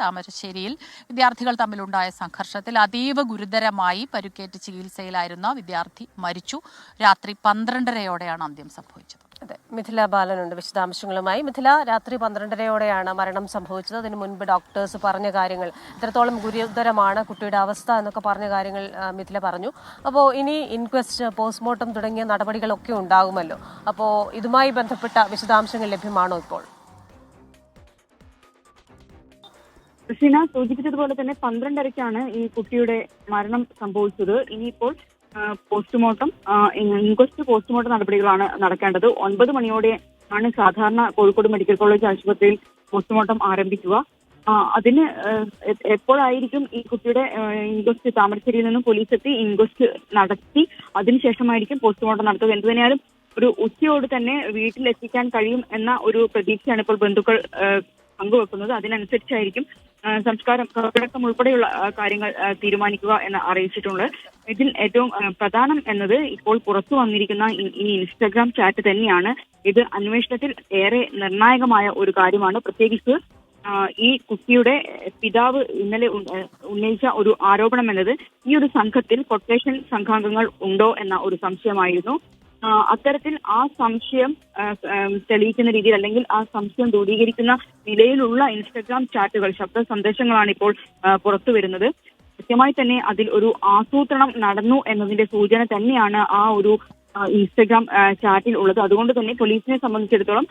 താമരശ്ശേരിയിൽ വിദ്യാർത്ഥികൾ തമ്മിലുണ്ടായ സംഘർഷത്തിൽ അതീവ ഗുരുതരമായി പരുക്കേറ്റ് ചികിത്സയിലായിരുന്ന വിദ്യാർത്ഥി മരിച്ചു. രാത്രി 12:30-ഓടെയാണ് അന്ത്യം സംഭവിച്ചത്. അതെ, മിഥില ബാലനുണ്ട് വിശദാംശങ്ങളുമായി. മിഥില, രാത്രി 12:30-ഓടെയാണ് മരണം സംഭവിച്ചത്. അതിനു മുൻപ് ഡോക്ടേഴ്സ് പറഞ്ഞ കാര്യങ്ങൾ എത്രത്തോളം ഗുരുതരമാണ് കുട്ടിയുടെ അവസ്ഥ എന്നൊക്കെ പറഞ്ഞ കാര്യങ്ങൾ മിഥില പറഞ്ഞു. അപ്പോൾ ഇനി ഇൻക്വസ്റ്റ്, പോസ്റ്റ്മോർട്ടം തുടങ്ങിയ നടപടികളൊക്കെ ഉണ്ടാകുമല്ലോ. അപ്പോൾ ഇതുമായി ബന്ധപ്പെട്ട വിശദാംശങ്ങൾ ലഭ്യമാണോ ഇപ്പോൾ? ഋഷിന സൂചിപ്പിച്ചതുപോലെ തന്നെ 12:30-ക്കാണ് ഈ കുട്ടിയുടെ മരണം സംഭവിച്ചത്. ഇനിയിപ്പോൾ പോസ്റ്റ്മോർട്ടം, ഇൻക്വസ്റ്റ്, പോസ്റ്റ്മോർട്ടം നടപടികളാണ് നടക്കേണ്ടത്. 9 മണിയോടെ ആണ് സാധാരണ കോഴിക്കോട് മെഡിക്കൽ കോളേജ് ആശുപത്രിയിൽ പോസ്റ്റ്മോർട്ടം ആരംഭിക്കുക. അതിന് എപ്പോഴായിരിക്കും ഈ കുട്ടിയുടെ ഇൻക്വസ്റ്റ്? താമരശ്ശേരിയിൽ നിന്നും പോലീസ് എത്തി ഇൻക്വസ്റ്റ് നടത്തി അതിനുശേഷമായിരിക്കും പോസ്റ്റ്മോർട്ടം നടത്തുക. എന്ത് തന്നെയാലും ഒരു ഉച്ചയോട് തന്നെ വീട്ടിലെത്തിക്കാൻ കഴിയും എന്ന ഒരു പ്രതീക്ഷയാണ് ഇപ്പോൾ ബന്ധുക്കൾ പങ്കുവെക്കുന്നത്. അതിനനുസരിച്ചായിരിക്കും സംസ്കാരം, കബറടക്കം ഉൾപ്പെടെയുള്ള കാര്യങ്ങൾ തീരുമാനിക്കുക എന്ന് അറിയിച്ചിട്ടുണ്ട്. ഇതിൽ ഏറ്റവും പ്രധാനം എന്നത് ഇപ്പോൾ പുറത്തു വന്നിരിക്കുന്ന ഈ ഇൻസ്റ്റഗ്രാം ചാറ്റ് തന്നെയാണ്. ഇത് അന്വേഷണത്തിൽ ഏറെ നിർണായകമായ ഒരു കാര്യമാണ്. പ്രത്യേകിച്ച് ഈ കുട്ടിയുടെ പിതാവ് ഇന്നലെ ഉന്നയിച്ച ഒരു ആരോപണം എന്നത് ഈ ഒരു സംഘത്തിൽ കൊട്ടേഷൻ സംഘാംഗങ്ങൾ ഉണ്ടോ എന്ന ഒരു സംശയമായിരുന്നു. അത്തരത്തിൽ ആ സംശയം തെളിയിക്കുന്ന രീതിയിൽ, അല്ലെങ്കിൽ ആ സംശയം ദൂരീകരിക്കുന്ന നിലയിലുള്ള ഇൻസ്റ്റഗ്രാം ചാറ്റുകൾ, ശബ്ദ സന്ദേശങ്ങളാണ് ഇപ്പോൾ പുറത്തു വരുന്നത്. കൃത്യമായി തന്നെ അതിൽ ഒരു ആസൂത്രണം നടന്നു എന്നതിന്റെ സൂചന തന്നെയാണ് ആ ഒരു ഇൻസ്റ്റഗ്രാം ചാറ്റിൽ ഉള്ളത്. അതുകൊണ്ട് തന്നെ പോലീസിനെ സംബന്ധിച്ചിടത്തോളം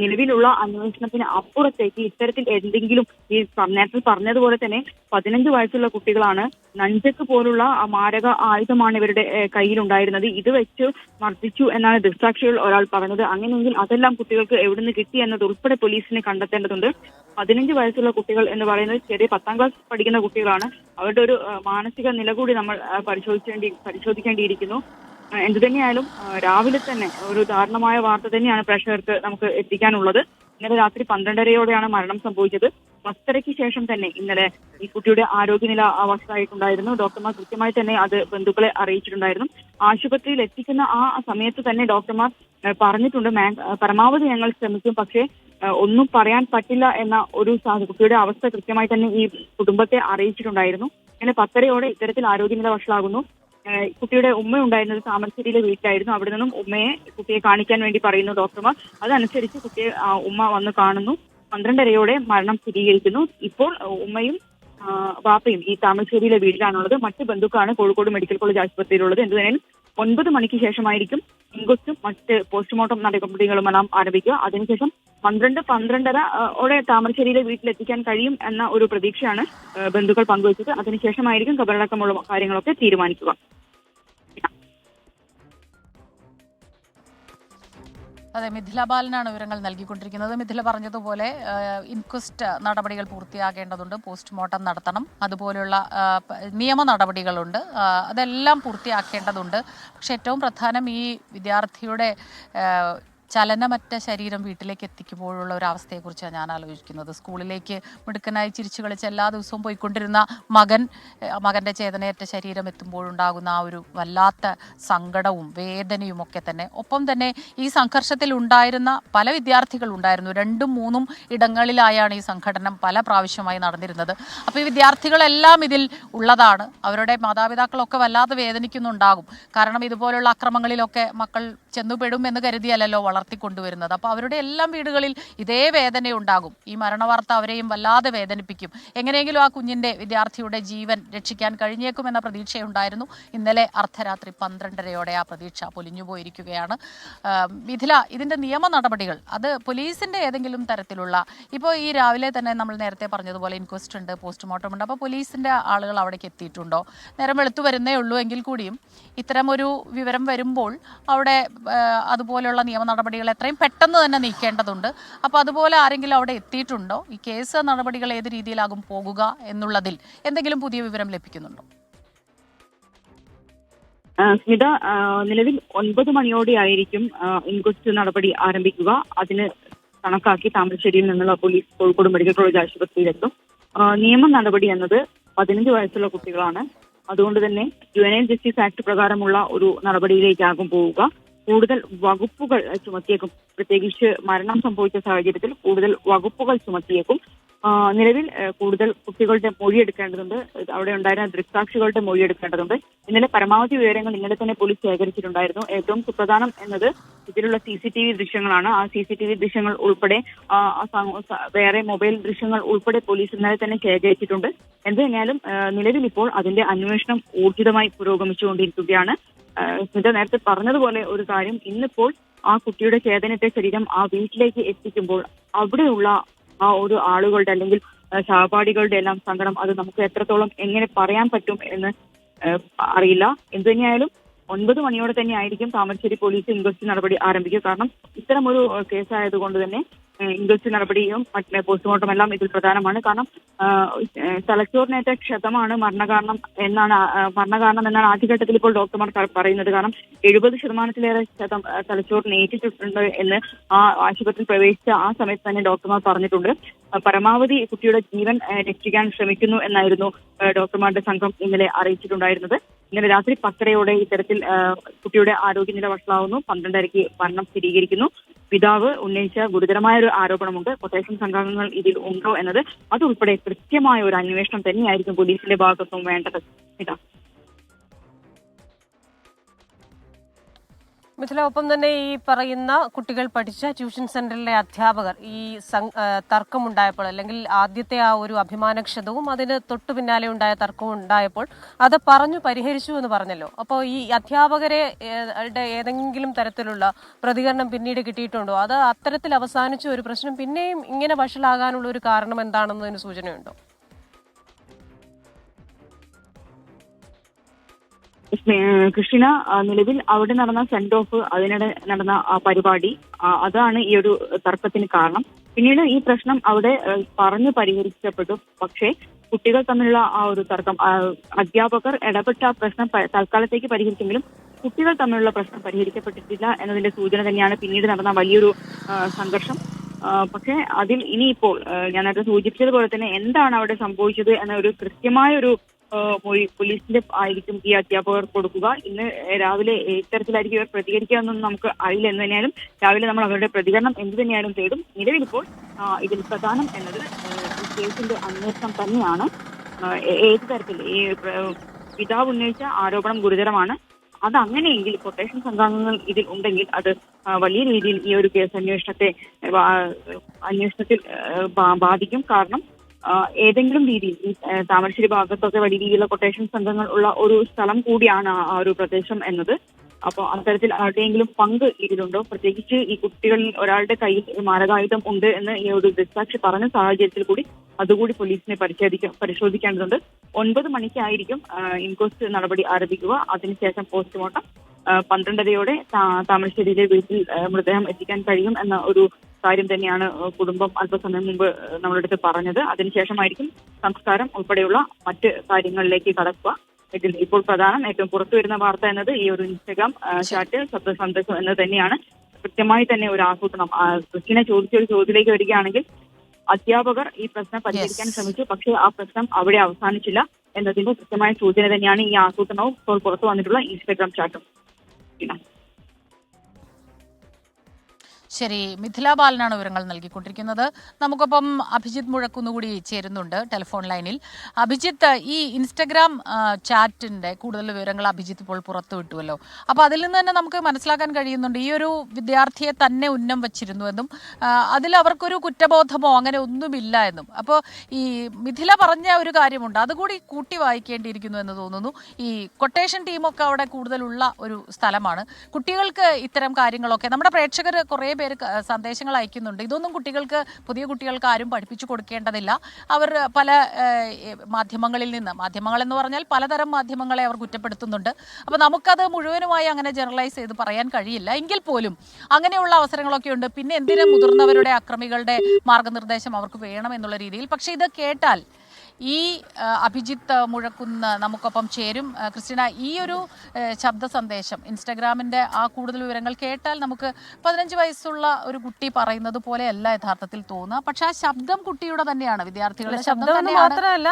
നിലവിലുള്ള അന്വേഷണത്തിന് അപ്പുറത്തേക്ക് ഇത്തരത്തിൽ എന്തെങ്കിലും, ഈ നേരത്തെ പറഞ്ഞതുപോലെ തന്നെ 15 വയസ്സുള്ള കുട്ടികളാണ്. നഞ്ചക്ക് പോലുള്ള മാരക ആയുധമാണ് ഇവരുടെ കയ്യിലുണ്ടായിരുന്നത്. ഇത് വെച്ച് മർദ്ദിച്ചു എന്നാണ് ദൃക്സാക്ഷികൾ ഒരാൾ പറഞ്ഞത്. അങ്ങനെയെങ്കിൽ അതെല്ലാം കുട്ടികൾക്ക് എവിടുന്ന് കിട്ടി എന്നത് ഉൾപ്പെടെ പോലീസിനെ കണ്ടെത്തേണ്ടതുണ്ട്. 15 വയസ്സുള്ള കുട്ടികൾ എന്ന് പറയുന്നത് ചെറിയ 10ാം ക്ലാസ് പഠിക്കുന്ന കുട്ടികളാണ്. അവരുടെ ഒരു മാനസിക നില കൂടി നമ്മൾ പരിശോധിക്കേണ്ടിയിരിക്കുന്നു. എന്തു തന്നെയായാലും രാവിലെ തന്നെ ഒരു ദാരുണമായ വാർത്ത തന്നെയാണ് പ്രേക്ഷകർക്ക് നമുക്ക് എത്തിക്കാനുള്ളത്. ഇന്നലെ രാത്രി 12:30-ഓടെയാണ് മരണം സംഭവിച്ചത്. 10:30-ക്ക് ശേഷം തന്നെ ഇന്നലെ ഈ കുട്ടിയുടെ ആരോഗ്യനില അവസ്ഥയായിട്ടുണ്ടായിരുന്നു. ഡോക്ടർമാർ കൃത്യമായി തന്നെ അത് ബന്ധുക്കളെ അറിയിച്ചിട്ടുണ്ടായിരുന്നു. ആശുപത്രിയിൽ എത്തിക്കുന്ന ആ സമയത്ത് തന്നെ ഡോക്ടർമാർ പറഞ്ഞിട്ടുണ്ട്, പരമാവധി ഞങ്ങൾ ശ്രമിക്കും, പക്ഷേ ഒന്നും പറയാൻ പറ്റില്ല എന്ന ഒരു കുട്ടിയുടെ അവസ്ഥ കൃത്യമായി തന്നെ ഈ കുടുംബത്തെ അറിയിച്ചിട്ടുണ്ടായിരുന്നു. അങ്ങനെ 10:30-ഓടെ ഇത്തരത്തിൽ ആരോഗ്യനില വഷളാകുന്നു. കുട്ടിയുടെ ഉമ്മ ഉണ്ടായിരുന്നത് താമരശ്ശേരിയിലെ വീട്ടിലായിരുന്നു. അവിടെ നിന്നും കുട്ടിയെ കാണിക്കാൻ വേണ്ടി പറയുന്നു ഡോക്ടർമാർ. അതനുസരിച്ച് കുട്ടിയെ ഉമ്മ വന്ന് കാണുന്നു. 12:30-ഓടെ മരണം സ്ഥിരീകരിക്കുന്നു. ഇപ്പോൾ ഉമ്മയും വാപ്പയും ഈ താമരശ്ശേരിയിലെ വീട്ടിലാണുള്ളത്. മറ്റ് ബന്ധുക്കളാണ് കോഴിക്കോട് മെഡിക്കൽ കോളേജ് ആശുപത്രിയിലുള്ളത്. എന്തുതന്നെയും 9 മണിക്ക് ശേഷമായിരിക്കും ഇൻക്വസ്റ്റും മറ്റ് പോസ്റ്റ്മോർട്ടം നടപടികളുമെല്ലാം ആരംഭിക്കുക. അതിനുശേഷം 12-12:30-ഓടെ താമരശ്ശേരിയിലെ വീട്ടിലെത്തിക്കാൻ കഴിയും എന്ന ഒരു പ്രതീക്ഷയാണ് ബന്ധുക്കൾ പങ്കുവച്ചത്. അതിനുശേഷമായിരിക്കും കബറടക്കമുള്ള കാര്യങ്ങളൊക്കെ തീരുമാനിക്കുക. അതെ, മിഥില ബാലനാണ് വിവരങ്ങൾ നൽകിക്കൊണ്ടിരിക്കുന്നത്. മിഥില പറഞ്ഞതുപോലെ ഇൻക്വസ്റ്റ് നടപടികൾ പൂർത്തിയാകേണ്ടതുണ്ട്, പോസ്റ്റ്മോർട്ടം നടത്തണം, അതുപോലെയുള്ള നിയമ നടപടികളുണ്ട്, അതെല്ലാം പൂർത്തിയാക്കേണ്ടതുണ്ട്. പക്ഷെ ഏറ്റവും പ്രധാനം ഈ വിദ്യാർത്ഥിയുടെ ചലനമറ്റ ശരീരം വീട്ടിലേക്ക് എത്തിക്കുമ്പോഴുള്ള ഒരു അവസ്ഥയെക്കുറിച്ചാണ് ഞാൻ ആലോചിക്കുന്നത്. സ്കൂളിലേക്ക് മിടുക്കനായി ചിരിച്ചു കളിച്ച് എല്ലാ ദിവസവും പോയിക്കൊണ്ടിരുന്ന മകൻ്റെ ചേതനയറ്റ ശരീരം എത്തുമ്പോഴുണ്ടാകുന്ന ആ ഒരു വല്ലാത്ത സങ്കടവും വേദനയും ഒക്കെ തന്നെ. ഒപ്പം തന്നെ ഈ സംഘർഷത്തിൽ ഉണ്ടായിരുന്ന പല വിദ്യാർത്ഥികളുണ്ടായിരുന്നു. 2-3 ഇടങ്ങളിലായാണ് ഈ സംഘടനം പല പ്രാവശ്യമായി നടന്നിരുന്നത്. അപ്പോൾ ഈ വിദ്യാർത്ഥികളെല്ലാം ഇതിൽ ഉള്ളതാണ്. അവരുടെ മാതാപിതാക്കളൊക്കെ വല്ലാതെ വേദനിക്കുന്നുണ്ടാകും. കാരണം ഇതുപോലുള്ള അക്രമങ്ങളിലൊക്കെ മക്കൾ ചെന്നുപെടും എന്ന് കരുതിയല്ലോ വളർത്തിക്കൊണ്ടുവരുന്നത്. അപ്പോൾ അവരുടെ എല്ലാം വീടുകളിൽ ഇതേ വേദനയുണ്ടാകും. ഈ മരണവാർത്ത അവരെയും വല്ലാതെ വേദനിപ്പിക്കും. എങ്ങനെയെങ്കിലും ആ വിദ്യാർത്ഥിയുടെ ജീവൻ രക്ഷിക്കാൻ കഴിഞ്ഞേക്കുമെന്ന പ്രതീക്ഷയുണ്ടായിരുന്നു. ഇന്നലെ അർദ്ധരാത്രി 12:30-ഓടെ ആ പ്രതീക്ഷ പൊലിഞ്ഞുപോയിരിക്കുകയാണ്. മിഥില, ഇതിൻ്റെ നിയമ നടപടികൾ അത് പോലീസിൻ്റെ ഏതെങ്കിലും തരത്തിലുള്ള, ഇപ്പോൾ ഈ രാവിലെ തന്നെ നമ്മൾ നേരത്തെ പറഞ്ഞതുപോലെ ഇൻക്വസ്റ്റ് ഉണ്ട്, പോസ്റ്റ്മോർട്ടം ഉണ്ട്. അപ്പോൾ പോലീസിൻ്റെ ആളുകൾ അവിടേക്ക് എത്തിയിട്ടുണ്ടോ? നേരം വെളുത്തു വരുന്നേ ഉള്ളൂ എങ്കിൽ കൂടിയും ഇത്തരമൊരു വിവരം വരുമ്പോൾ അവിടെ അതുപോലെയുള്ള നിയമ നടപടികൾ എത്രയും പെട്ടെന്ന് തന്നെ നീക്കേണ്ടതുണ്ട്. അപ്പോൾ അതുപോലെ ആരെങ്കിലും അവിടെ എത്തിയിട്ടുണ്ടോ? ഈ കേസ് നടപടികൾ ഏത് രീതിയിലാകും പോകുക എന്നുള്ളതിൽ എന്തെങ്കിലും പുതിയ വിവരം ലഭിക്കുന്നുണ്ടോ? സ്മിത, നിലവിൽ 9 മണിയോടെ ആയിരിക്കും ഇൻക്വസ്റ്റ് നടപടി ആരംഭിക്കുക. അതിന് കണക്കാക്കി താമരശ്ശേരിയിൽ നിന്നുള്ള പോലീസ് കോഴിക്കോട് മെഡിക്കൽ കോളേജ് ആശുപത്രിയിലെത്തും. നിയമ നടപടി എന്നത് 15 വയസ്സുള്ള കുട്ടികളാണ്. അതുകൊണ്ട് തന്നെ ജുവനൈൽ ജസ്റ്റിസ് ആക്ട് പ്രകാരമുള്ള ഒരു നടപടിയിലേക്കാകും പോവുക. കൂടുതൽ വകുപ്പുകൾ ചുമത്തിയേക്കും. പ്രത്യേകിച്ച് മരണം സംഭവിച്ച സാഹചര്യത്തിൽ കൂടുതൽ വകുപ്പുകൾ ചുമത്തിയേക്കും. നിലവിൽ കൂടുതൽ കുട്ടികളുടെ മൊഴിയെടുക്കേണ്ടതുണ്ട്. അവിടെ ഉണ്ടായിരുന്ന ദൃക്സാക്ഷികളുടെ മൊഴിയെടുക്കേണ്ടതുണ്ട്. ഇന്നലെ പരമാവധി വിവരങ്ങൾ ഇന്നലെ തന്നെ പോലീസ് ശേഖരിച്ചിട്ടുണ്ടായിരുന്നു. ഏറ്റവും സുപ്രധാനം എന്നത് ഇതിലുള്ള CCTV ദൃശ്യങ്ങളാണ്. ആ CCTV ദൃശ്യങ്ങൾ ഉൾപ്പെടെ വേറെ മൊബൈൽ ദൃശ്യങ്ങൾ ഉൾപ്പെടെ പോലീസ് ഇന്നലെ തന്നെ ശേഖരിച്ചിട്ടുണ്ട്. എന്ത് തന്നെയാലും നിലവിൽ ഇപ്പോൾ അതിന്റെ അന്വേഷണം ഊർജിതമായി പുരോഗമിച്ചുകൊണ്ടിരിക്കുകയാണ്. സ്മിത നേരത്തെ പറഞ്ഞതുപോലെ ഒരു കാര്യം, ഇന്നിപ്പോൾ ആ കുട്ടിയുടെ ചേതനത്തെ ശരീരം ആ വീട്ടിലേക്ക് എത്തിക്കുമ്പോൾ അവിടെയുള്ള ആ ഒരു ആളുകളുടെ അല്ലെങ്കിൽ സഹപാഠികളുടെ എല്ലാം സങ്കടം അത് നമുക്ക് എത്രത്തോളം എങ്ങനെ പറയാൻ പറ്റും എന്ന് അറിയില്ല. എന്തു തന്നെയായാലും 9 മണിയോടെ തന്നെ ആയിരിക്കും താമരശ്ശേരി പോലീസ് ഇൻക്വസ്റ്റ് നടപടി ആരംഭിക്കുക. കാരണം ഇത്തരമൊരു കേസായതുകൊണ്ട് തന്നെ ഇൻക്വസ്റ്റ് നടപടിയും മറ്റേ പോസ്റ്റ്മോർട്ടം എല്ലാം ഇതിൽ പ്രധാനമാണ്. കാരണം തലച്ചോറിനേറ്റ ക്ഷതമാണ് മരണകാരണം എന്നാണ് ആദ്യഘട്ടത്തിൽ ഇപ്പോൾ ഡോക്ടർമാർ പറയുന്നത്. കാരണം 70% ക്ഷതം തലച്ചോറിന് ഏറ്റിട്ടുണ്ട് എന്ന് ആ ആശുപത്രിയിൽ പ്രവേശിച്ച ആ സമയത്ത് തന്നെ ഡോക്ടർമാർ പറഞ്ഞിട്ടുണ്ട്. പരമാവധി കുട്ടിയുടെ ജീവൻ രക്ഷിക്കാൻ ശ്രമിക്കുന്നു എന്നായിരുന്നു ഡോക്ടർമാരുടെ സംഘം ഇന്നലെ അറിയിച്ചിട്ടുണ്ടായിരുന്നത്. ഇന്നലെ രാത്രി 10:30 ഇത്തരത്തിൽ കുട്ടിയുടെ ആരോഗ്യനില വഷളാവുന്നു. 12:30 മരണം സ്ഥിരീകരിക്കുന്നു. പിതാവ് ഉന്നയിച്ച ഗുരുതരമായ ഒരു ആരോപണമുണ്ട്. കൊട്ടേഷൻ സംഘാംഗങ്ങൾ ഇതിൽ ഉണ്ടോ എന്നത് അതുൾപ്പെടെ കൃത്യമായ ഒരു അന്വേഷണം തന്നെയായിരിക്കും പോലീസിന്റെ ഭാഗത്തുനിന്നും വേണ്ടത്. മിഥില, ഒപ്പം തന്നെ ഈ പറയുന്ന കുട്ടികൾ പഠിച്ച ട്യൂഷൻ സെന്ററിലെ അധ്യാപകർ ഈ തർക്കമുണ്ടായപ്പോൾ അല്ലെങ്കിൽ ആദ്യത്തെ ആ ഒരു അഭിമാനക്ഷതവും അതിന് തൊട്ടു പിന്നാലെ ഉണ്ടായ തർക്കവും ഉണ്ടായപ്പോൾ അത് പറഞ്ഞു പരിഹരിച്ചു എന്ന് പറഞ്ഞല്ലോ. അപ്പോൾ ഈ അധ്യാപകരെ ഏതെങ്കിലും തരത്തിലുള്ള പ്രതികരണം പിന്നീട് കിട്ടിയിട്ടുണ്ടോ? അത് അത്തരത്തിൽ അവസാനിച്ച ഒരു പ്രശ്നം പിന്നെയും ഇങ്ങനെ വഷളാകാനുള്ള ഒരു കാരണം എന്താണെന്നതിന് സൂചനയുണ്ടോ? കൃഷ്ണ, നിലവിൽ അവിടെ നടന്ന സെൻഡ് ഓഫ്, അതിനിടെ നടന്ന പരിപാടി, അതാണ് ഈ ഒരു തർക്കത്തിന് കാരണം. പിന്നീട് ഈ പ്രശ്നം അവിടെ പറഞ്ഞു പരിഹരിക്കപ്പെട്ടു. പക്ഷേ കുട്ടികൾ തമ്മിലുള്ള ആ ഒരു തർക്കം, അധ്യാപകർ ഇടപെട്ട പ്രശ്നം തൽക്കാലത്തേക്ക് പരിഹരിച്ചെങ്കിലും കുട്ടികൾ തമ്മിലുള്ള പ്രശ്നം പരിഹരിക്കപ്പെട്ടിട്ടില്ല എന്നതിന്റെ സൂചന തന്നെയാണ് പിന്നീട് നടന്ന വലിയൊരു സംഘർഷം. പക്ഷേ അതിൽ ഇനിയിപ്പോൾ ഞാൻ നേരത്തെ സൂചിപ്പിച്ചതുപോലെ തന്നെ എന്താണ് അവിടെ സംഭവിച്ചത് എന്ന ഒരു കൃത്യമായ ഒരു മൊഴി പോലീസിന്റെ ആയിരിക്കും ഈ അധ്യാപകർ കൊടുക്കുക. ഇന്ന് രാവിലെ ഇത്തരത്തിലായിരിക്കും ഇവർ പ്രതികരിക്കുക എന്നൊന്നും നമുക്ക് അറിയില്ല. എന്ന് തന്നെയാലും രാവിലെ നമ്മൾ അവരുടെ പ്രതികരണം എന്ത് തന്നെയാലും തേടും. നിലവിലിപ്പോൾ ഇതിൽ പ്രധാനം എന്നത് ഈ കേസിന്റെ അന്വേഷണം തന്നെയാണ്. ഏത് തരത്തിൽ ഈ പിതാവ് ഉന്നയിച്ച ആരോപണം ഗുരുതരമാണ്. അത് അങ്ങനെയെങ്കിൽ കൊട്ടേഷൻ സംഘാംഗങ്ങൾ ഇതിൽ ഉണ്ടെങ്കിൽ അത് വലിയ രീതിയിൽ ഈ ഒരു കേസ് അന്വേഷണത്തിൽ ബാധിക്കും. കാരണം ഏതെങ്കിലും രീതിയിൽ ഈ താമരശ്ശേരി ഭാഗത്തൊക്കെ വലിയ രീതിയിലുള്ള കൊട്ടേഷൻ സംഘങ്ങൾ ഉള്ള ഒരു സ്ഥലം കൂടിയാണ് ആ ഒരു പ്രദേശം എന്നത്. അപ്പോൾ അത്തരത്തിൽ ആരുടെയെങ്കിലും പങ്ക് ഇതിലുണ്ടോ? പ്രത്യേകിച്ച് ഈ കുട്ടികളിൽ ഒരാളുടെ കയ്യിൽ മാരകായുധം ഉണ്ട് എന്ന് ഈ ഒരു ദൃക്സാക്ഷി പറഞ്ഞ സാഹചര്യത്തിൽ കൂടി അതുകൂടി പോലീസിനെ പരിശോധിക്കേണ്ടതുണ്ട്. 9 മണിക്കായിരിക്കും ഇൻക്വസ്റ്റ് നടപടി ആരംഭിക്കുക. അതിനുശേഷം പോസ്റ്റ്മോർട്ടം 12:30 താമരശ്ശേരിയിലെ വീട്ടിൽ മൃതദേഹം എത്തിക്കാൻ കഴിയും എന്ന ഒരു കാര്യം തന്നെയാണ് കുടുംബം അല്പസമയം മുമ്പ് നമ്മളടുത്ത് പറഞ്ഞത്. അതിനുശേഷമായിരിക്കും സംസ്കാരം ഉൾപ്പെടെയുള്ള മറ്റ് കാര്യങ്ങളിലേക്ക് കടക്കുക. ഇതിൽ ഇപ്പോൾ പ്രധാനം ഏറ്റവും പുറത്തു വരുന്ന വാർത്ത എന്നത് ഈ ഒരു ഇൻസ്റ്റഗ്രാം ചാറ്റ് ശബ്ദ സന്ദേശം എന്നത് തന്നെയാണ്. കൃത്യമായി തന്നെ ഒരു ആസൂത്രണം. ക്രിസ്റ്റിനെ ചോദിച്ചൊരു ചോദ്യത്തിലേക്ക് വരികയാണെങ്കിൽ അധ്യാപകർ ഈ പ്രശ്നം പരിഹരിക്കാൻ ശ്രമിച്ചു, പക്ഷേ ആ പ്രശ്നം അവിടെ അവസാനിച്ചില്ല എന്നതിന്റെ കൃത്യമായ സൂചന തന്നെയാണ് ഈ ആസൂത്രണവും ഇപ്പോൾ പുറത്തു വന്നിട്ടുള്ള ഇൻസ്റ്റഗ്രാം ചാറ്റും. ശരി, മിഥില ബാലനാണ് വിവരങ്ങൾ നൽകിക്കൊണ്ടിരിക്കുന്നത്. നമുക്കൊപ്പം അഭിജിത്ത് മുഴക്കുന്നുകൂടി ചേരുന്നുണ്ട് ടെലിഫോൺ ലൈനിൽ. അഭിജിത്ത്, ഈ ഇൻസ്റ്റഗ്രാം ചാറ്റിന്റെ കൂടുതൽ വിവരങ്ങൾ അഭിജിത്ത് ഇപ്പോൾ പുറത്തുവിട്ടുവല്ലോ. അപ്പോൾ അതിൽ നിന്ന് തന്നെ നമുക്ക് മനസ്സിലാക്കാൻ കഴിയുന്നുണ്ട് ഈ ഒരു വിദ്യാർത്ഥിയെ തന്നെ ഉന്നം വച്ചിരുന്നുവെന്നും അതിൽ അവർക്കൊരു കുറ്റബോധമോ അങ്ങനെ ഒന്നുമില്ല എന്നും. അപ്പോൾ ഈ മിഥില പറഞ്ഞ ഒരു കാര്യമുണ്ട്, അതുകൂടി കൂട്ടി വായിക്കേണ്ടിയിരിക്കുന്നു എന്ന് തോന്നുന്നു. ഈ കൊട്ടേഷൻ ടീമൊക്കെ അവിടെ കൂടുതലുള്ള ഒരു സ്ഥലമാണ്. കുട്ടികൾക്ക് ഇത്തരം കാര്യങ്ങളൊക്കെ നമ്മുടെ പ്രേക്ഷകർ കുറേ പേര് സന്ദേശങ്ങൾ അയക്കുന്നുണ്ട്. ഇതൊന്നും പുതിയ കുട്ടികൾക്ക് ആരും പഠിപ്പിച്ചു കൊടുക്കേണ്ടതില്ല. അവർ പല മാധ്യമങ്ങളിൽ നിന്ന്, മാധ്യമങ്ങൾ എന്ന് പറഞ്ഞാൽ പലതരം മാധ്യമങ്ങളെ അവർ കുറ്റപ്പെടുത്തുന്നുണ്ട്. അപ്പോൾ നമുക്കത് മുഴുവനുമായി അങ്ങനെ ജനറലൈസ് ചെയ്ത് പറയാൻ കഴിയില്ല. എങ്കിൽ പോലും അങ്ങനെയുള്ള അവസരങ്ങളൊക്കെ ഉണ്ട്. പിന്നെ എന്തിനും മുതിർന്നവരുടെ അക്രമികളുടെ മാർഗനിർദ്ദേശം അവർക്ക് വേണം എന്നുള്ള രീതിയിൽ. പക്ഷേ ഇത് കേട്ടാൽ ഈ അഭിജിത്ത് മുഴക്കുന്ന് നമുക്കൊപ്പം ചേരും. ക്രിസ്റ്റിന, ഈ ഒരു ശബ്ദ സന്ദേശം ഇൻസ്റ്റഗ്രാമിന്റെ ആ കൂടുതൽ വിവരങ്ങൾ കേട്ടാൽ നമുക്ക് 15 വയസ്സുള്ള ഒരു കുട്ടി പറയുന്നത് പോലെയല്ല യഥാർത്ഥത്തിൽ തോന്നുക. പക്ഷെ ആ ശബ്ദം കുട്ടിയുടെ തന്നെയാണ്, വിദ്യാർത്ഥികളുടെ ശബ്ദം മാത്രമല്ല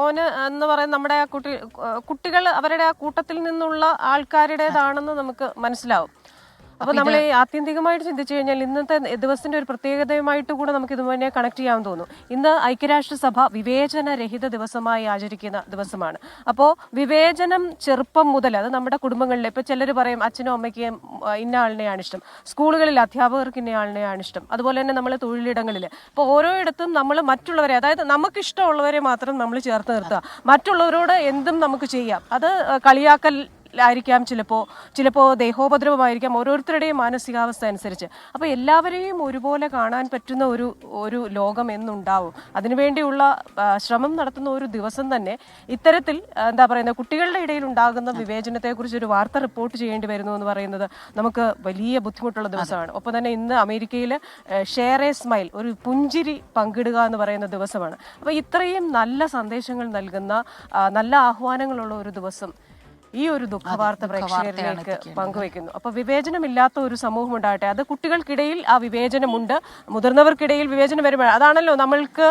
ഓന് എന്ന് പറയുന്ന നമ്മുടെ കുട്ടികൾ അവരുടെ ആ കൂട്ടത്തിൽ നിന്നുള്ള ആൾക്കാരുടേതാണെന്ന് നമുക്ക് മനസ്സിലാവും. അപ്പൊ നമ്മൾ ആത്യന്തികമായിട്ട് ചിന്തിച്ചു കഴിഞ്ഞാൽ ഇന്നത്തെ ദിവസത്തിന്റെ ഒരു പ്രത്യേകതയുമായിട്ട് കൂടെ നമുക്ക് ഇതുപോലെ കണക്ട് ചെയ്യാൻ തോന്നും. ഇന്ന് ഐക്യരാഷ്ട്രസഭ വിവേചനരഹിത ദിവസമായി ആചരിക്കുന്ന ദിവസമാണ്. അപ്പോൾ വിവേചനം ചെറുപ്പം മുതൽ, അത് നമ്മുടെ കുടുംബങ്ങളിൽ, ഇപ്പൊ ചിലർ പറയും അച്ഛനും അമ്മയ്ക്കും ഇന്ന ആളിനെയാണ് ഇഷ്ടം, സ്കൂളുകളിൽ അധ്യാപകർക്ക് ഇന്ന ആളിനെയാണ് ഇഷ്ടം, അതുപോലെ തന്നെ നമ്മൾ തൊഴിലിടങ്ങളിൽ. അപ്പോൾ ഓരോയിടത്തും നമ്മൾ മറ്റുള്ളവരെ, അതായത് നമുക്ക് ഇഷ്ടമുള്ളവരെ മാത്രം നമ്മൾ ചേർത്ത് നിർത്തുക, മറ്റുള്ളവരോട് എന്തും നമുക്ക് ചെയ്യാം. അത് കളിയാക്കൽ ആയിരിക്കാം, ചിലപ്പോൾ ദേഹോപദ്രവമായിരിക്കാം, ഓരോരുത്തരുടെയും മാനസികാവസ്ഥ അനുസരിച്ച്. അപ്പോൾ എല്ലാവരെയും ഒരുപോലെ കാണാൻ പറ്റുന്ന ഒരു ലോകം എന്നുണ്ടാവും. അതിനുവേണ്ടിയുള്ള ശ്രമം നടത്തുന്ന ഒരു ദിവസം തന്നെ ഇത്തരത്തിൽ എന്താ പറയുന്നത്, കുട്ടികളുടെ ഇടയിൽ ഉണ്ടാകുന്ന വിവേചനത്തെക്കുറിച്ച് ഒരു വാർത്ത റിപ്പോർട്ട് ചെയ്യേണ്ടി വരുന്നു എന്ന് പറയുന്നത് നമുക്ക് വലിയ ബുദ്ധിമുട്ടുള്ള ദിവസമാണ്. ഒപ്പം തന്നെ ഇന്ന് അമേരിക്കയിൽ ഷെയർ എ സ്മൈൽ, ഒരു പുഞ്ചിരി പങ്കിടുക എന്ന് പറയുന്ന ദിവസമാണ്. അപ്പോൾ ഇത്രയും നല്ല സന്ദേശങ്ങൾ നൽകുന്ന, നല്ല ആഹ്വാനങ്ങളുള്ള ഒരു ദിവസം ഈ ഒരു ദുഃഖവാർത്ത പ്രേക്ഷകരിലേക്ക് പങ്കുവെക്കുന്നു. അപ്പൊ വിവേചനമില്ലാത്ത ഒരു സമൂഹം ഉണ്ടാകട്ടെ. അത് കുട്ടികൾക്കിടയിൽ ആ വിവേചനമുണ്ട്, മുതിർന്നവർക്കിടയിൽ വിവേചനം വരുമ്പോൾ അതാണല്ലോ നമുക്ക്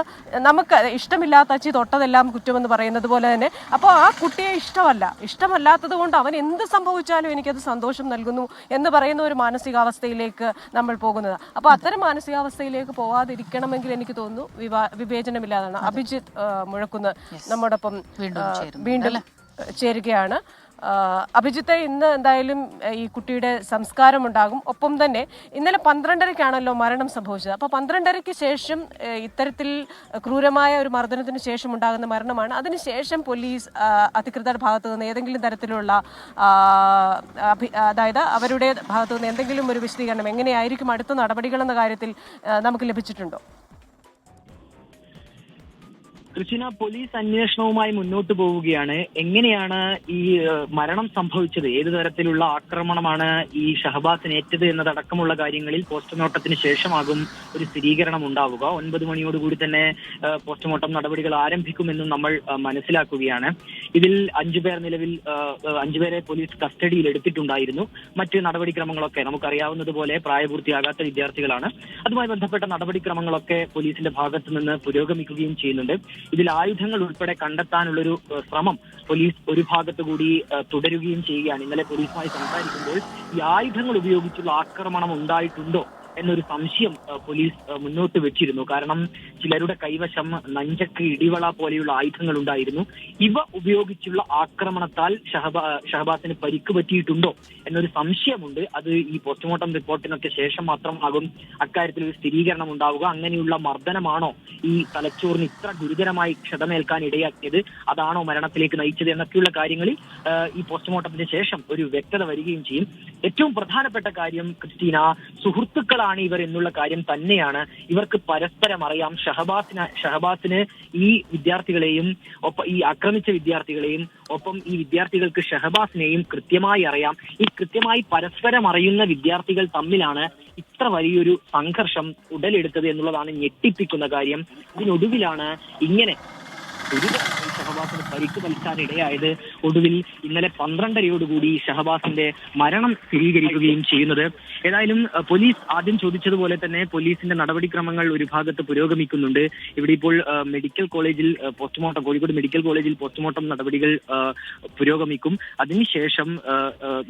ഇഷ്ടമില്ലാത്ത അച്ചി തൊട്ടതെല്ലാം കുറ്റമെന്ന് പറയുന്നത് പോലെ തന്നെ. അപ്പോൾ ആ കുട്ടിയെ ഇഷ്ടമല്ലാത്തത് കൊണ്ട് അവൻ എന്ത് സംഭവിച്ചാലും എനിക്കത് സന്തോഷം നൽകുന്നു എന്ന് പറയുന്ന ഒരു മാനസികാവസ്ഥയിലേക്ക് നമ്മൾ പോകുന്നത്. അപ്പോൾ അത്തരം മാനസികാവസ്ഥയിലേക്ക് പോവാതിരിക്കണമെങ്കിൽ എനിക്ക് തോന്നുന്നു വിവേചനമില്ലാതാണ്. അഭിജിത്ത് മുഴക്കുന്ന് നമ്മോടൊപ്പം വീണ്ടും ചേരുകയാണ്. അഭിജിത്തെ, ഇന്ന് എന്തായാലും ഈ കുട്ടിയുടെ സംസ്കാരം ഉണ്ടാകും. ഒപ്പം തന്നെ ഇന്നലെ 12:30-ക്കാണല്ലോ മരണം സംഭവിച്ചത്. അപ്പോൾ 12:30-ക്ക് ശേഷം ഇത്തരത്തിൽ ക്രൂരമായ ഒരു മർദ്ദനത്തിന് ശേഷം ഉണ്ടാകുന്ന മരണമാണ്. അതിനുശേഷം പോലീസ് അധികൃതരുടെ ഭാഗത്തു നിന്ന് ഏതെങ്കിലും തരത്തിലുള്ള അതായത് അവരുടെ ഭാഗത്തു നിന്ന് എന്തെങ്കിലും ഒരു വിശദീകരണം, എങ്ങനെയായിരിക്കും അടുത്ത നടപടികൾ എന്ന കാര്യത്തിൽ നമുക്ക് ലഭിച്ചിട്ടുണ്ടോ? കൃഷ്ണ, പോലീസ് അന്വേഷണവുമായി മുന്നോട്ട് പോവുകയാണ്. എങ്ങനെയാണ് ഈ മരണം സംഭവിച്ചത്, ഏതു തരത്തിലുള്ള ആക്രമണമാണ് ഈ ഷഹബാസിന് ഏറ്റത് എന്നതടക്കമുള്ള കാര്യങ്ങളിൽ പോസ്റ്റ്മോർട്ടത്തിന് ശേഷമാകും ഒരു സ്ഥിരീകരണം ഉണ്ടാവുക. 9 മണിയോടുകൂടി തന്നെ പോസ്റ്റ്മോർട്ടം നടപടികൾ ആരംഭിക്കുമെന്നും നമ്മൾ മനസ്സിലാക്കുകയാണ്. ഇതിൽ 5 പേർ നിലവിൽ 5 പേരെ പോലീസ് കസ്റ്റഡിയിൽ എടുത്തിട്ടുണ്ടായിരുന്നു. മറ്റ് നടപടിക്രമങ്ങളൊക്കെ നമുക്കറിയാവുന്നതുപോലെ പ്രായപൂർത്തിയാകാത്ത വിദ്യാർത്ഥികളാണ്. അതുമായി ബന്ധപ്പെട്ട നടപടിക്രമങ്ങളൊക്കെ പോലീസിന്റെ ഭാഗത്തു നിന്ന് പുരോഗമിക്കുകയും ചെയ്യുന്നുണ്ട്. ഇതിൽ ആയുധങ്ങൾ ഉൾപ്പെടെ കണ്ടെത്താനുള്ളൊരു ശ്രമം പോലീസ് ഒരു ഭാഗത്തുകൂടി തുടരുകയും ചെയ്യുകയാണ്. ഇന്നലെ പോലീസുമായി സംസാരിക്കുമ്പോൾ ഈ ആയുധങ്ങൾ ഉപയോഗിച്ചുള്ള ആക്രമണം ഉണ്ടായിട്ടുണ്ടോ എന്നൊരു സംശയം പോലീസ് മുന്നോട്ട് വെച്ചിരുന്നു. കാരണം ചിലരുടെ കൈവശം നഞ്ചക്ക്, ഇടിവള പോലെയുള്ള ആയുധങ്ങൾ ഉണ്ടായിരുന്നു. ഇവ ഉപയോഗിച്ചുള്ള ആക്രമണത്താൽ ഷഹബാസിന് പരിക്ക് പറ്റിയിട്ടുണ്ടോ എന്നൊരു സംശയമുണ്ട്. അത് ഈ പോസ്റ്റ്മോർട്ടം റിപ്പോർട്ടിനൊക്കെ ശേഷം മാത്രമാകും അക്കാര്യത്തിൽ ഒരു സ്ഥിരീകരണം ഉണ്ടാവുക. അങ്ങനെയുള്ള മർദ്ദനമാണോ ഈ തലച്ചോറിന് ഇത്ര ഗുരുതരമായി ക്ഷതമേൽക്കാൻ ഇടയാക്കിയത്, അതാണോ മരണത്തിലേക്ക് നയിച്ചത് എന്നൊക്കെയുള്ള കാര്യങ്ങളിൽ ഈ പോസ്റ്റ്മോർട്ടത്തിന് ശേഷം ഒരു വ്യക്തത വരികയും ചെയ്യും. ഏറ്റവും പ്രധാനപ്പെട്ട കാര്യം ക്രിസ്റ്റീന, സുഹൃത്തുക്കളാണ് ഇവർ എന്നുള്ള കാര്യം തന്നെയാണ്. ഇവർക്ക് പരസ്പരം അറിയാം. ഷഹബാസിന് ഈ വിദ്യാർത്ഥികളെയും ഒപ്പം ഈ ആക്രമിച്ച വിദ്യാർത്ഥികളെയും ഒപ്പം ഈ വിദ്യാർത്ഥികൾക്ക് ഷഹബാസിനെയും കൃത്യമായി അറിയാം. ഈ കൃത്യമായി പരസ്പരം അറിയുന്ന വിദ്യാർത്ഥികൾ തമ്മിലാണ് ഇത്ര വലിയൊരു സംഘർഷം ഉടലെടുത്തത് എന്നുള്ളതാണ് ഞെട്ടിപ്പിക്കുന്ന കാര്യം. ഇതിനൊടുവിലാണ് ഇങ്ങനെ ഗുരുതരമായി ഷഹബാസിന് പരിക്ക് പറ്റാൻ ഇടയായത്. ഒടുവിൽ ഇന്നലെ 12:30-യോടുകൂടി ഷഹബാസിന്റെ മരണം സ്ഥിരീകരിക്കുകയും ചെയ്യുന്നത്. ഏതായാലും പോലീസ് ആദ്യം ചോദിച്ചതുപോലെ തന്നെ പോലീസിന്റെ നടപടിക്രമങ്ങൾ ഒരു ഭാഗത്ത് പുരോഗമിക്കുന്നുണ്ട്. ഇവിടെ ഇപ്പോൾ മെഡിക്കൽ കോളേജിൽ പോസ്റ്റ്മോർട്ടം, കോഴിക്കോട് മെഡിക്കൽ കോളേജിൽ പോസ്റ്റ്മോർട്ടം നടപടികൾ പുരോഗമിക്കും. അതിനുശേഷം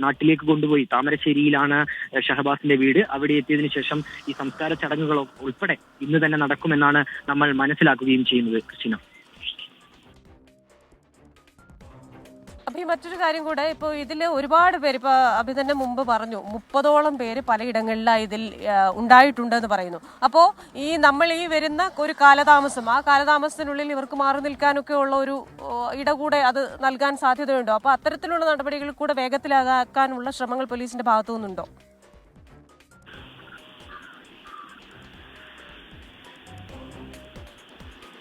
നാട്ടിലേക്ക് കൊണ്ടുപോയി, താമരശ്ശേരിയിലാണ് ഷഹബാസിന്റെ വീട്, അവിടെ എത്തിയതിനു ശേഷം ഈ സംസ്കാര ചടങ്ങുകൾ ഉൾപ്പെടെ ഇന്ന് തന്നെ നടക്കുമെന്നാണ് നമ്മൾ മനസ്സിലാക്കുകയും ചെയ്യുന്നത്. ക്രിസ്റ്റീന, അപ്പൊ ഈ മറ്റൊരു കാര്യം കൂടെ, ഇപ്പോൾ ഇതിൽ ഒരുപാട് പേര്, ഇപ്പൊ അഭി തന്നെ മുമ്പ് പറഞ്ഞു 30ഓളം പേര് പലയിടങ്ങളിലായി ഇതിൽ ഉണ്ടായിട്ടുണ്ടെന്ന് പറയുന്നു. അപ്പോൾ നമ്മൾ ഈ വരുന്ന ഒരു കാലതാമസം, ആ കാലതാമസത്തിനുള്ളിൽ ഇവർക്ക് മാറി നിൽക്കാനൊക്കെ ഉള്ള ഒരു ഇട കൂടെ അത് നൽകാൻ സാധ്യതയുണ്ടോ? അപ്പൊ അത്തരത്തിലുള്ള നടപടികൾ കൂടെ വേഗത്തിലാക്കാനുള്ള ശ്രമങ്ങൾ പോലീസിന്റെ ഭാഗത്തു നിന്നുണ്ടോ?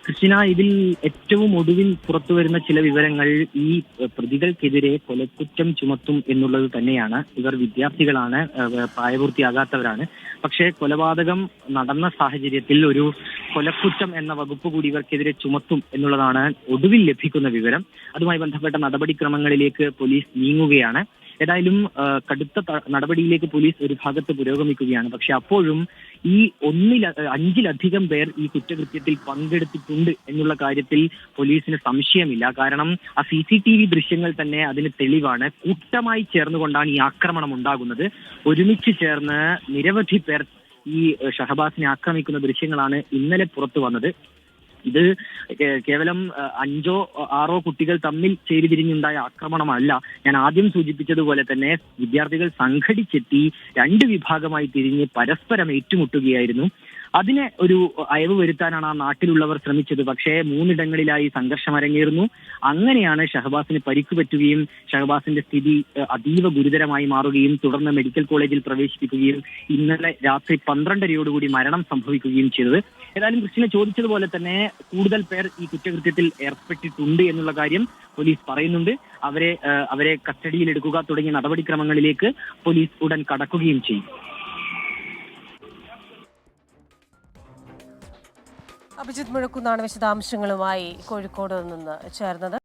ക്രിസ്റ്റീന, ഇതിൽ ഏറ്റവും ഒടുവിൽ പുറത്തുവരുന്ന ചില വിവരങ്ങൾ ഈ പ്രതികൾക്കെതിരെ കൊലക്കുറ്റം ചുമത്തും എന്നുള്ളത് തന്നെയാണ്. ഇവർ വിദ്യാർത്ഥികളാണ്, പ്രായപൂർത്തിയാകാത്തവരാണ്. പക്ഷേ കൊലപാതകം നടന്ന സാഹചര്യത്തിൽ ഒരു കൊലക്കുറ്റം എന്ന വകുപ്പ് കൂടി ഇവർക്കെതിരെ ചുമത്തും എന്നുള്ളതാണ് ഒടുവിൽ ലഭിക്കുന്ന വിവരം. അതുമായി ബന്ധപ്പെട്ട നടപടിക്രമങ്ങളിലേക്ക് പോലീസ് നീങ്ങുകയാണ്. ഏതായാലും കടുത്ത നടപടിയിലേക്ക് പോലീസ് ഒരു ഭാഗത്ത് പുരോഗമിക്കുകയാണ്. പക്ഷെ അപ്പോഴും ഈ 5-ലധികം പേർ ഈ കുറ്റകൃത്യത്തിൽ പങ്കെടുത്തിട്ടുണ്ട് എന്നുള്ള കാര്യത്തിൽ പോലീസിന് സംശയമില്ല. കാരണം ആ CCTV ദൃശ്യങ്ങൾ തന്നെ അതിന് തെളിവാണ്. കൂട്ടമായി ചേർന്നുകൊണ്ടാണ് ഈ ആക്രമണം ഉണ്ടാകുന്നത്. ഒരുമിച്ച് ചേർന്ന് നിരവധി പേർ ഈ ഷഹബാസിനെ ആക്രമിക്കുന്ന ദൃശ്യങ്ങളാണ് ഇന്നലെ പുറത്തു വന്നത്. ഇത് കേവലം 5-6 കുട്ടികൾ തമ്മിൽ ചേരിതിരിഞ്ഞുണ്ടായ ആക്രമണമല്ല. ഞാൻ ആദ്യം സൂചിപ്പിച്ചതുപോലെ തന്നെ വിദ്യാർത്ഥികൾ സംഘടിച്ചെത്തി 2 വിഭാഗമായി തിരിഞ്ഞ് പരസ്പരം ഏറ്റുമുട്ടുകയായിരുന്നു. അതിനെ ഒരു അയവ് വരുത്താനാണ് ആ നാട്ടിലുള്ളവർ ശ്രമിച്ചത്. പക്ഷേ 3 ഇടങ്ങളിലായി സംഘർഷം അരങ്ങേറുന്നു. അങ്ങനെയാണ് ഷഹബാസിന് പരിക്ക് പറ്റുകയും ഷഹബാസിന്റെ സ്ഥിതി അതീവ ഗുരുതരമായി മാറുകയും തുടർന്ന് മെഡിക്കൽ കോളേജിൽ പ്രവേശിപ്പിക്കുകയും ഇന്നലെ രാത്രി 12:30 മരണം സംഭവിക്കുകയും ചെയ്തത്. ഏതായാലും കൃഷ്ണനെ ചോദിച്ചതുപോലെ തന്നെ കൂടുതൽ പേർ ഈ കുറ്റകൃത്യത്തിൽ ഏർപ്പെട്ടിട്ടുണ്ട് എന്നുള്ള കാര്യം പോലീസ് പറയുന്നുണ്ട്. അവരെ കസ്റ്റഡിയിലെടുക്കുക തുടങ്ങിയ നടപടിക്രമങ്ങളിലേക്ക് പോലീസ് ഉടൻ കടക്കുകയും ചെയ്യും. അഭിജിത്ത് മുഴക്കുന്നാണ് വിശദാംശങ്ങളുമായി കോഴിക്കോട് നിന്ന് ചേർന്നത്.